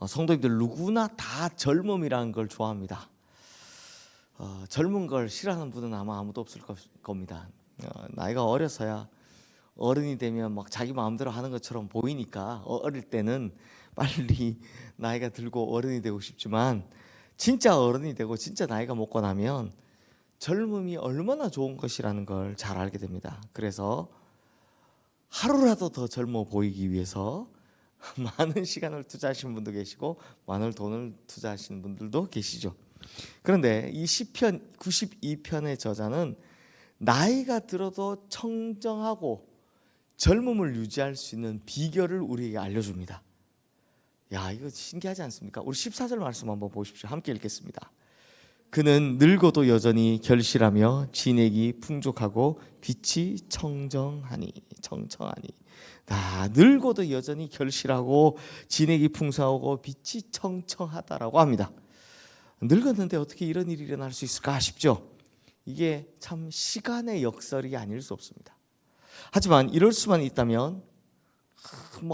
성도님들 누구나 다 젊음이라는 걸 좋아합니다. 젊은 걸 싫어하는 분은 아마 아무도 없을 겁니다. 나이가 어려서야 어른이 되면 막 자기 마음대로 하는 것처럼 보이니까 어릴 때는 빨리 나이가 들고 어른이 되고 싶지만, 진짜 어른이 되고 진짜 나이가 먹고 나면 젊음이 얼마나 좋은 것이라는 걸 잘 알게 됩니다. 그래서 하루라도 더 젊어 보이기 위해서 많은 시간을 투자하시는 분도 계시고 많은 돈을 투자하시는 분들도 계시죠. 그런데 이 시편 92편의 저자는 나이가 들어도 청정하고 젊음을 유지할 수 있는 비결을 우리에게 알려줍니다. 야, 이거 신기하지 않습니까? 우리 14절 말씀 한번 보십시오. 함께 읽겠습니다. 그는 늙어도 여전히 결실하며 진액이 풍족하고 빛이 청청하니. 늙어도 여전히 결실하고 진액이 풍성하고 빛이 청청하다라고 합니다. 늙었는데 어떻게 이런 일이 일어날 수 있을까 싶죠. 이게 참 시간의 역설이 아닐 수 없습니다. 하지만 이럴 수만 있다면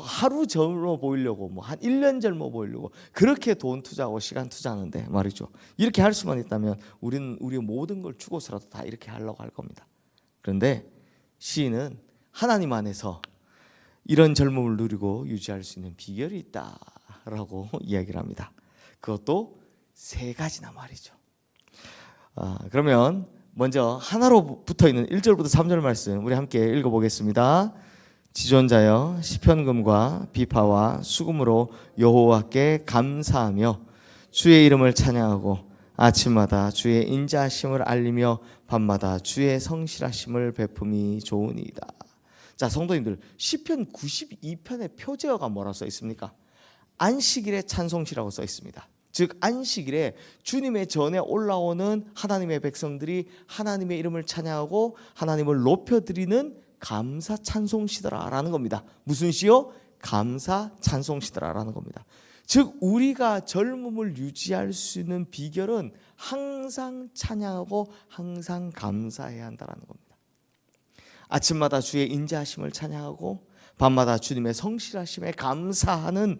하루 젊어 보이려고 한 1년 젊어 보이려고 그렇게 돈 투자하고 시간 투자하는데 말이죠. 이렇게 할 수만 있다면 우리는 우리의 모든 걸 주고서라도 다 이렇게 하려고 할 겁니다. 그런데 시인은 하나님 안에서 이런 젊음을 누리고 유지할 수 있는 비결이 있다라고 이야기를 합니다. 그것도 3가지나 말이죠. 그러면 먼저 하나로 붙어있는 1절부터 3절 말씀 우리 함께 읽어보겠습니다. 지존자여 시편금과 비파와 수금으로 여호와께 감사하며 주의 이름을 찬양하고 아침마다 주의 인자하심을 알리며 밤마다 주의 성실하심을 베품이 좋으니이다. 자, 성도님들, 시편 92편의 표제어가 뭐라고 써 있습니까? 안식일의 찬송시라고 써 있습니다. 즉 안식일에 주님의 전에 올라오는 하나님의 백성들이 하나님의 이름을 찬양하고 하나님을 높여드리는 감사 찬송시더라라는 겁니다. 무슨 시요? 감사 찬송시더라라는 겁니다. 즉 우리가 젊음을 유지할 수 있는 비결은 항상 찬양하고 항상 감사해야 한다는 겁니다. 아침마다 주의 인자하심을 찬양하고 밤마다 주님의 성실하심에 감사하는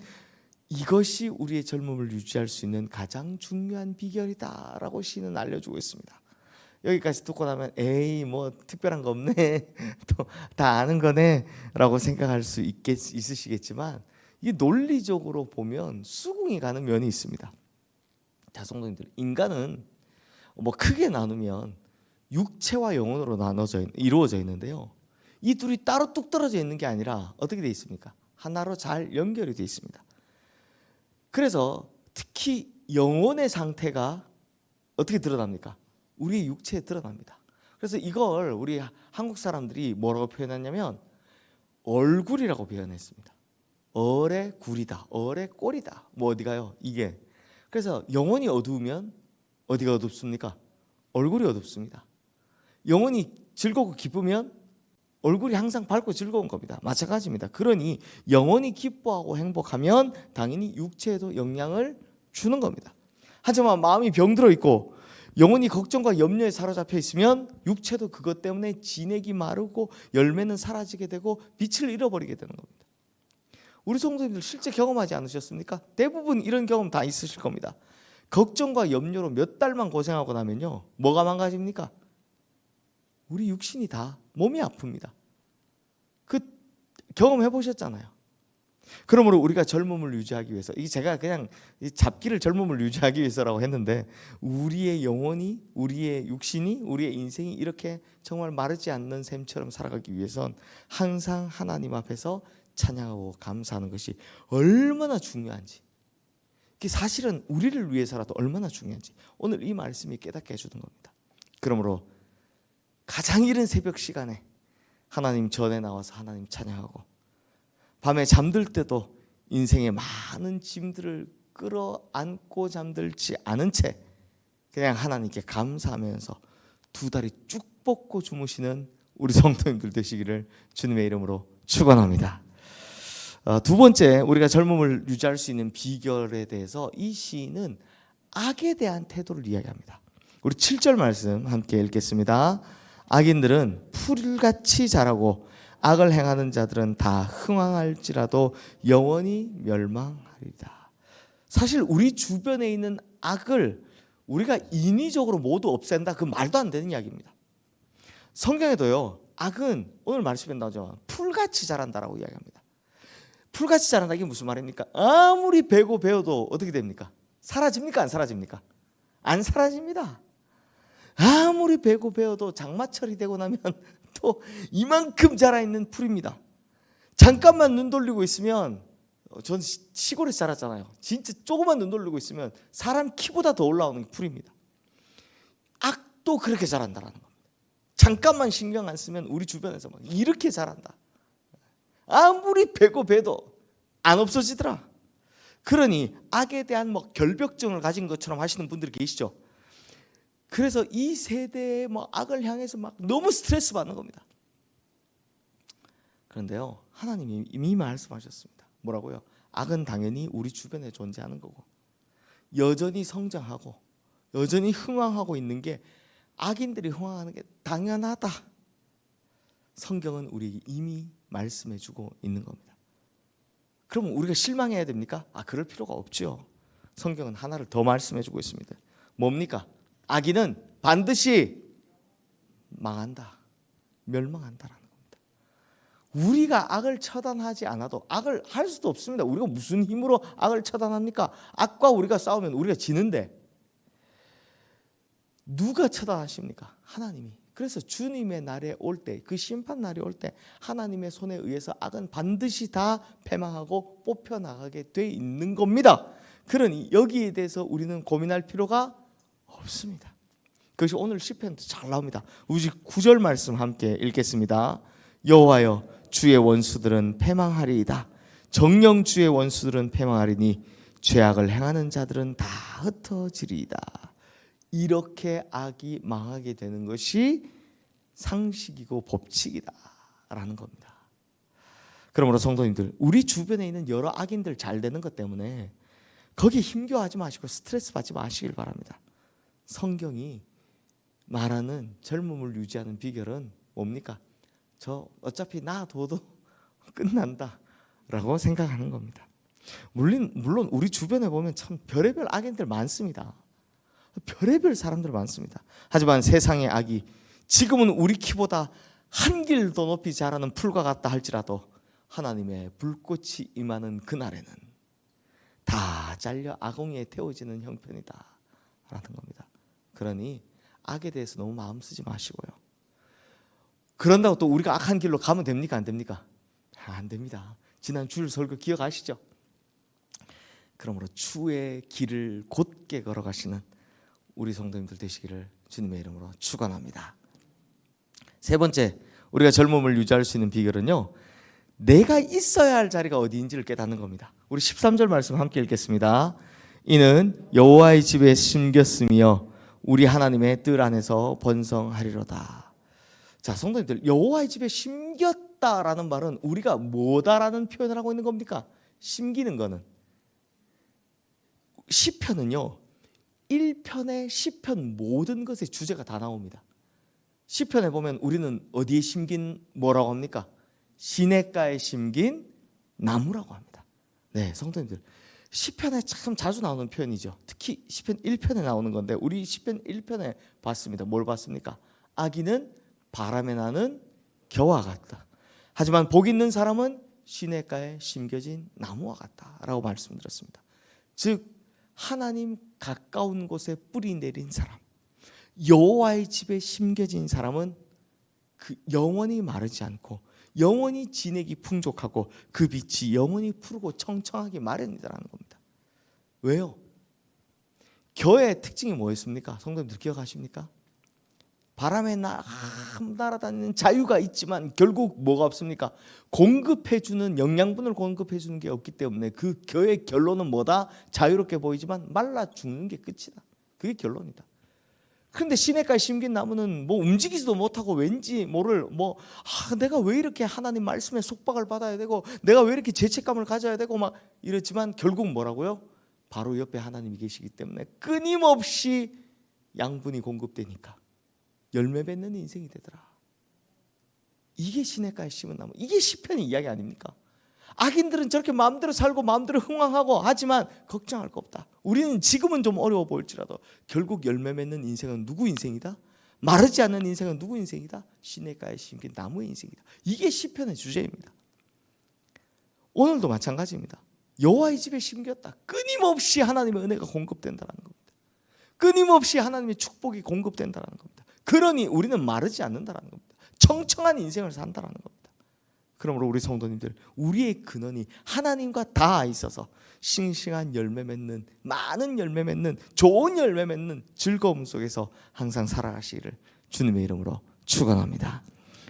이것이 우리의 젊음을 유지할 수 있는 가장 중요한 비결이다라고 시인은 알려주고 있습니다. 여기까지 듣고 나면 에이 뭐 특별한 거 없네 또 다 아는 거네 라고 생각할 수 있으시겠지만 이게 논리적으로 보면 수긍이 가는 면이 있습니다. 자, 성도님들, 인간은 크게 나누면 육체와 영혼으로 이루어져 있는데요, 이 둘이 따로 뚝 떨어져 있는 게 아니라 어떻게 되어 있습니까? 하나로 잘 연결이 되어 있습니다. 그래서 특히 영혼의 상태가 어떻게 드러납니까? 우리의 육체에 드러납니다. 그래서 이걸 우리 한국 사람들이 뭐라고 표현했냐면 얼굴이라고 표현했습니다. 얼의 굴이다, 얼의 꼴이다. 어디가요? 이게. 그래서 영혼이 어두우면 어디가 어둡습니까? 얼굴이 어둡습니다. 영혼이 즐겁고 기쁘면 얼굴이 항상 밝고 즐거운 겁니다. 마찬가지입니다. 그러니 영혼이 기뻐하고 행복하면 당연히 육체에도 영향을 주는 겁니다. 하지만 마음이 병들어 있고 영혼이 걱정과 염려에 사로잡혀 있으면 육체도 그것 때문에 진액이 마르고 열매는 사라지게 되고 빛을 잃어버리게 되는 겁니다. 우리 성도님들 실제 경험하지 않으셨습니까? 대부분 이런 경험 다 있으실 겁니다. 걱정과 염려로 몇 달만 고생하고 나면요, 뭐가 망가집니까? 우리 육신이 다 몸이 아픕니다. 그 경험해 보셨잖아요. 그러므로 우리가 젊음을 유지하기 위해서, 이게 제가 그냥 잡기를 젊음을 유지하기 위해서라고 했는데, 우리의 영혼이, 우리의 육신이, 우리의 인생이 이렇게 정말 마르지 않는 셈처럼 살아가기 위해선 항상 하나님 앞에서 찬양하고 감사하는 것이 얼마나 중요한지, 이게 사실은 우리를 위해서라도 얼마나 중요한지 오늘 이 말씀이 깨닫게 해주는 겁니다. 그러므로 가장 이른 새벽 시간에 하나님 전에 나와서 하나님 찬양하고, 밤에 잠들 때도 인생의 많은 짐들을 끌어안고 잠들지 않은 채 그냥 하나님께 감사하면서 2다리 쭉 뻗고 주무시는 우리 성도님들 되시기를 주님의 이름으로 축원합니다. 2번째, 우리가 젊음을 유지할 수 있는 비결에 대해서 이 시인은 악에 대한 태도를 이야기합니다. 우리 7절 말씀 함께 읽겠습니다. 악인들은 풀같이 자라고 악을 행하는 자들은 다 흥황할지라도 영원히 멸망하리라. 사실 우리 주변에 있는 악을 우리가 인위적으로 모두 없앤다, 그 말도 안 되는 이야기입니다. 성경에도요, 악은 오늘 말씀에 나오죠, 풀같이 자란다라고 이야기합니다. 풀같이 자란다, 이게 무슨 말입니까? 아무리 베고 베어도 어떻게 됩니까? 사라집니까? 안 사라집니까? 안 사라집니다. 아무리 베고 베어도 장마철이 되고 나면 또 이만큼 자라있는 풀입니다. 잠깐만 눈 돌리고 있으면, 전 시골에서 자랐잖아요. 진짜 조금만 눈 돌리고 있으면 사람 키보다 더 올라오는 풀입니다. 악도 그렇게 자란다라는 겁니다. 잠깐만 신경 안 쓰면 우리 주변에서 막 이렇게 자란다. 아무리 베고 베도 안 없어지더라. 그러니 악에 대한 뭐 결벽증을 가진 것처럼 하시는 분들이 계시죠. 그래서 이 세대의 뭐 악을 향해서 막 너무 스트레스 받는 겁니다. 그런데요, 하나님이 이미 말씀하셨습니다. 뭐라고요? 악은 당연히 우리 주변에 존재하는 거고, 여전히 성장하고 여전히 흥왕하고 있는 게, 악인들이 흥왕하는 게 당연하다. 성경은 우리에게 이미 말씀해 주고 있는 겁니다. 그럼 우리가 실망해야 됩니까? 그럴 필요가 없죠. 성경은 하나를 더 말씀해 주고 있습니다. 뭡니까? 악인은 반드시 망한다, 멸망한다라는 겁니다. 우리가 악을 처단하지 않아도, 악을 할 수도 없습니다. 우리가 무슨 힘으로 악을 처단합니까? 악과 우리가 싸우면 우리가 지는데 누가 처단하십니까? 하나님이. 그래서 주님의 날에 올 때, 그 심판 날이 올 때 하나님의 손에 의해서 악은 반드시 다 패망하고 뽑혀나가게 돼 있는 겁니다. 그러니 여기에 대해서 우리는 고민할 필요가 없습니다. 그것이 오늘 시편도 잘 나옵니다. 우리 9절 말씀 함께 읽겠습니다. 여호와여, 주의 원수들은 패망하리이다. 정령 주의 원수들은 패망하리니 죄악을 행하는 자들은 다 흩어지리이다. 이렇게 악이 망하게 되는 것이 상식이고 법칙이다라는 겁니다. 그러므로 성도님들, 우리 주변에 있는 여러 악인들 잘 되는 것 때문에 거기에 힘겨워하지 마시고 스트레스 받지 마시길 바랍니다. 성경이 말하는 젊음을 유지하는 비결은 뭡니까? 저 어차피 놔둬도 끝난다 라고 생각하는 겁니다. 물론 우리 주변에 보면 참 별의별 악인들 많습니다. 별의별 사람들 많습니다. 하지만 세상의 악이 지금은 우리 키보다 한 길도 높이 자라는 풀과 같다 할지라도 하나님의 불꽃이 임하는 그날에는 다 잘려 아궁이에 태워지는 형편이다 라는 겁니다. 그러니 악에 대해서 너무 마음 쓰지 마시고요. 그런다고 또 우리가 악한 길로 가면 됩니까? 안 됩니까? 안 됩니다. 지난 주일 설교 기억하시죠? 그러므로 주의 길을 곧게 걸어가시는 우리 성도님들 되시기를 주님의 이름으로 축원합니다. 세 번째, 우리가 젊음을 유지할 수 있는 비결은요, 내가 있어야 할 자리가 어디인지를 깨닫는 겁니다. 우리 13절 말씀 함께 읽겠습니다. 이는 여호와의 집에 심겼으며 우리 하나님의 뜰 안에서 번성하리로다. 자, 성도님들, 여호와의 집에 심겼다라는 말은 우리가 뭐다라는 표현을 하고 있는 겁니까? 심기는 거는, 시편은요 1편에 10편 모든 것의 주제가 다 나옵니다. 시편에 보면 우리는 어디에 심긴 뭐라고 합니까? 시냇가에 심긴 나무라고 합니다. 네, 성도님들, 시편에 참 자주 나오는 표현이죠. 특히 시편 1편에 나오는 건데, 우리 시편 1편에 봤습니다. 뭘 봤습니까? 악인은 바람에 나는 겨와 같다. 하지만 복 있는 사람은 시냇가에 심겨진 나무와 같다라고 말씀드렸습니다. 즉 하나님 가까운 곳에 뿌리 내린 사람, 여호와의 집에 심겨진 사람은 그 영원히 마르지 않고 영원히 진액이 풍족하고 그 빛이 영원히 푸르고 청청하기 마련이라는 겁니다. 왜요? 겨의 특징이 뭐였습니까? 성도님들 기억하십니까? 바람에 날아다니는 자유가 있지만 결국 뭐가 없습니까? 공급해주는, 영양분을 공급해주는 게 없기 때문에 그 겨의 결론은 뭐다? 자유롭게 보이지만 말라 죽는 게 끝이다. 그게 결론이다. 그런데 시냇가에 심긴 나무는 뭐 움직이지도 못하고 왠지 모를 내가 왜 이렇게 하나님 말씀에 속박을 받아야 되고 내가 왜 이렇게 죄책감을 가져야 되고 막 이렇지만 결국 뭐라고요? 바로 옆에 하나님이 계시기 때문에 끊임없이 양분이 공급되니까 열매 맺는 인생이 되더라. 이게 시냇가에 심은 나무, 이게 시편의 이야기 아닙니까? 악인들은 저렇게 마음대로 살고 마음대로 흥황하고 하지만 걱정할 거 없다. 우리는 지금은 좀 어려워 보일지라도 결국 열매 맺는 인생은 누구 인생이다? 마르지 않는 인생은 누구 인생이다? 시냇가에 심긴 나무의 인생이다. 이게 시편의 주제입니다. 오늘도 마찬가지입니다. 여호와의 집에 심겼다. 끊임없이 하나님의 은혜가 공급된다는 겁니다. 끊임없이 하나님의 축복이 공급된다는 겁니다. 그러니 우리는 마르지 않는다는 겁니다. 청청한 인생을 산다는 겁니다. 그러므로 우리 성도님들, 우리의 근원이 하나님과 닿아 있어서 싱싱한 열매 맺는, 많은 열매 맺는, 좋은 열매 맺는 즐거움 속에서 항상 살아가시기를 주님의 이름으로 축원합니다.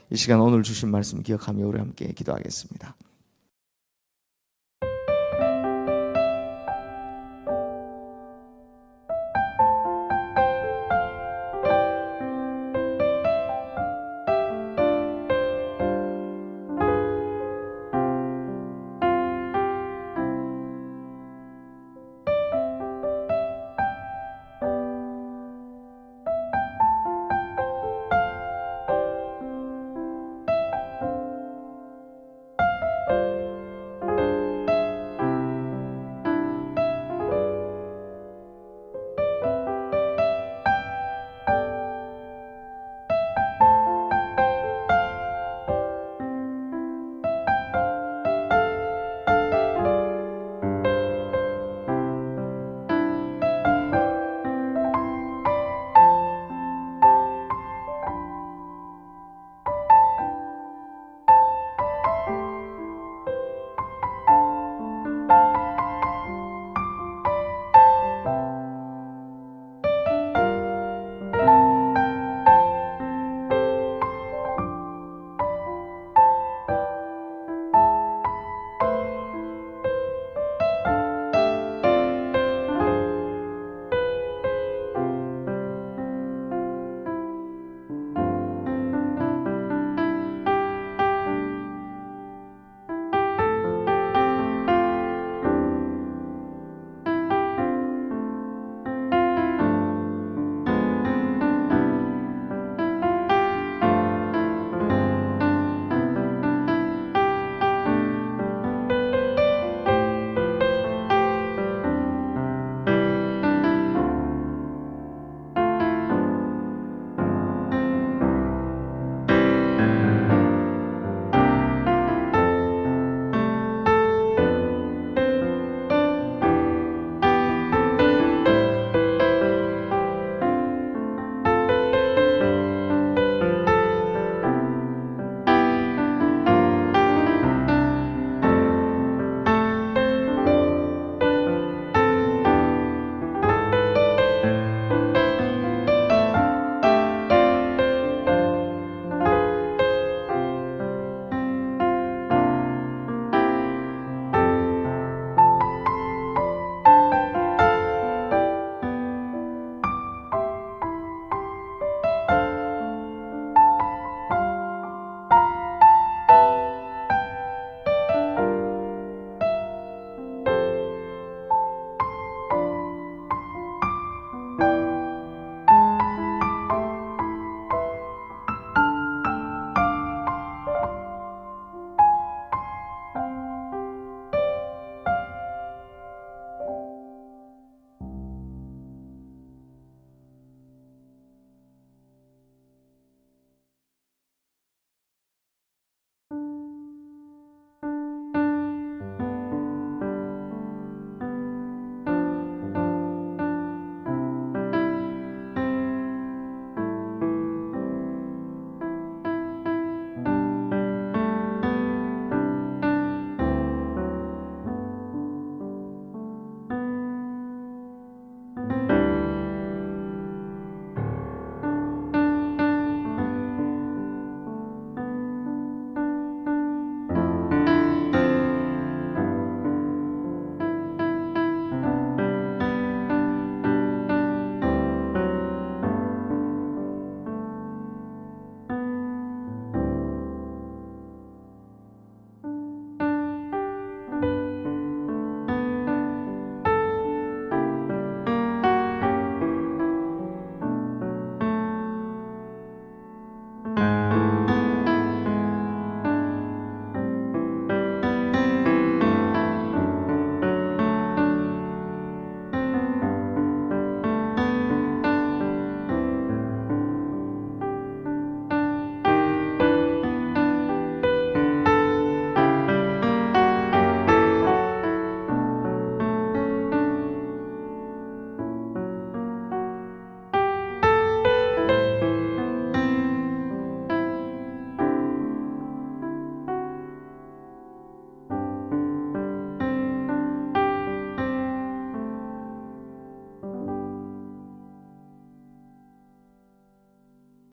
이 시간 오늘 주신 말씀 기억하며 우리 함께 기도하겠습니다.